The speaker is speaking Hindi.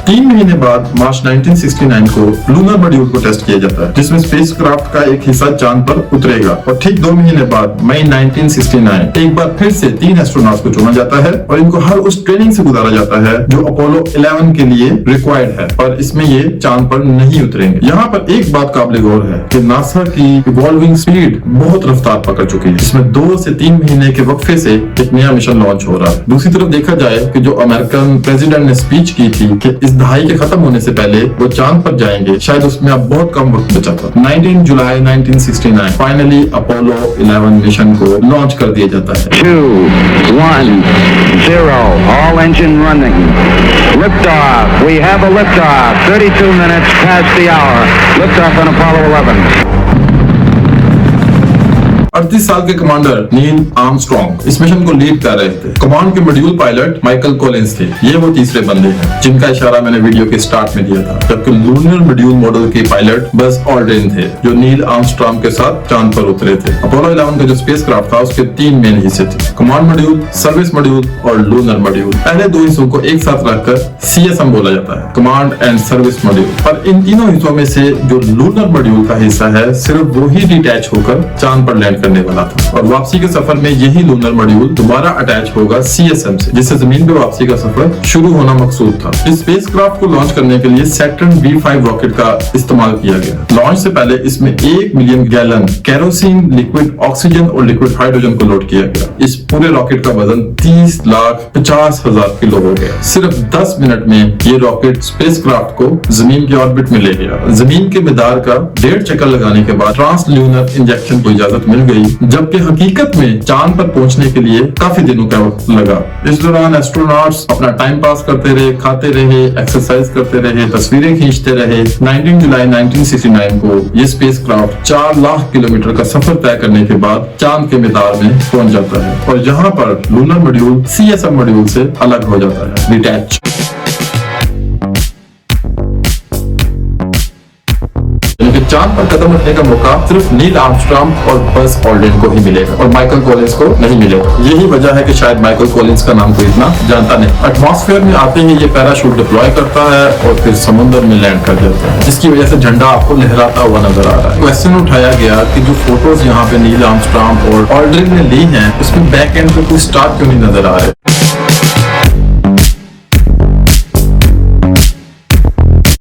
3 महीने बाद मार्च 1969 को लूनर मॉड्यूल को टेस्ट किया जाता है, जिसमें स्पेसक्राफ्ट का एक हिस्सा चांद पर उतरेगा। और ठीक 2 महीने बाद मई 1969 एक बार फिर से 3 एस्ट्रोनॉट्स को चुना जाता है और इनको हर उस ट्रेनिंग से गुजारा जाता है जो अपोलो 11 के लिए रिक्वायर्ड है, और इसमें ये चांद पर नहीं उतरेंगे। यहाँ पर एक बात काबिल गौर है कि नासा की इवॉल्विंग स्पीड बहुत रफ्तार पकड़ चुकी है, जिसमें 2 से 3 महीने के वक्फे से एक नया मिशन लॉन्च हो रहा है। दूसरी तरफ देखा जाए कि जो अमेरिकन प्रेसिडेंट ने स्पीच की थी कि इस दहाई के खत्म होने से पहले वो चांद पर जाएंगे, शायद उसमें अब बहुत कम वक्त बचा था। 19 जुलाई 1969 फाइनली अपोलो 11 मिशन को लॉन्च कर दिया जाता है। 2, 1, 0, all engine running. Liftoff. We have a liftoff. 32 minutes past the hour. Liftoff on Apollo 11. 38 साल के कमांडर नील आर्मस्ट्रांग इस मिशन को लीड कर रहे थे। कमांड के मॉड्यूल पायलट माइकल कॉलिंस थे। ये वो तीसरे बंदे हैं जिनका इशारा मैंने वीडियो के स्टार्ट में दिया था। जबकि लूनर मॉड्यूल मॉडल के पायलट बस ऑल्ड्रिन थे, जो नील आर्मस्ट्रांग के साथ चांद पर उतरे थे। अपोलो 11 का जो स्पेसक्राफ्ट था उसके 3 मेन हिस्से थे, कमांड मॉड्यूल, सर्विस मॉड्यूल और लूनर मॉड्यूल। पहले 2 हिस्सों को एक साथ रखकर CSM बोला जाता है, कमांड एंड सर्विस मॉड्यूल। पर इन तीनों हिस्सों में से जो लूनर मॉड्यूल का हिस्सा है सिर्फ वो ही डिटैच होकर चांद पर लैंड करने वाला था, और वापसी के सफर में यही लूनर मॉड्यूल दोबारा अटैच होगा CSM से, जिससे जमीन पे वापसी का सफर शुरू होना मकसूद था। इस स्पेसक्राफ्ट को लॉन्च करने के लिए सैटर्न V5 रॉकेट का इस्तेमाल किया गया। लॉन्च से पहले इसमें 1 million gallon kerosene, liquid oxygen और लिक्विड हाइड्रोजन को लोड किया गया। इस पूरे रॉकेट का वजन 30,50,000 किलो हो गया। सिर्फ 10 मिनट में ये रॉकेट स्पेसक्राफ्ट को जमीन की ऑर्बिट में ले गया। जमीन के मदार का 1.5 चक्कर लगाने के बाद ट्रांसल्यूनर इंजेक्शन को इजाजत मिल गई, जबकि हकीकत में चांद पर पहुंचने के लिए काफी दिनों का वक्त लगा। इस दौरान एस्ट्रोनॉट्स अपना टाइम पास करते रहे, खाते रहे, एक्सरसाइज करते रहे, तस्वीरें खींचते रहे। 19 जुलाई 1969 को ये स्पेसक्राफ्ट 4 लाख किलोमीटर का सफर तय करने के बाद चांद के मदार में पहुंच जाता है, और यहाँ पर लूनर मॉड्यूल CSM मॉड्यूल से अलग हो जाता है, डिटैच। चांद पर कदम रखने का मौका सिर्फ नील आर्मस्ट्रांग और बस ऑल्ड्रिन को ही मिलेगा और माइकल कॉलिंस को नहीं मिलेगा। यही वजह है कि शायद माइकल कॉलिंस का नाम कोई इतना जानता नहीं। एटमॉस्फेयर में आते ही ये पैराशूट डिप्लॉय करता है और फिर समुद्र में लैंड कर जाता है, जिसकी वजह से झंडा आपको लहराता हुआ नजर आ रहा है। क्वेश्चन उठाया गया कि जो फोटोज यहाँ पे नील आर्मस्ट्रांग और ऑल्ड्रिन ने ली हैं उसमें बैक एंड पे कोई स्टार क्यों नहीं नजर आ रहे।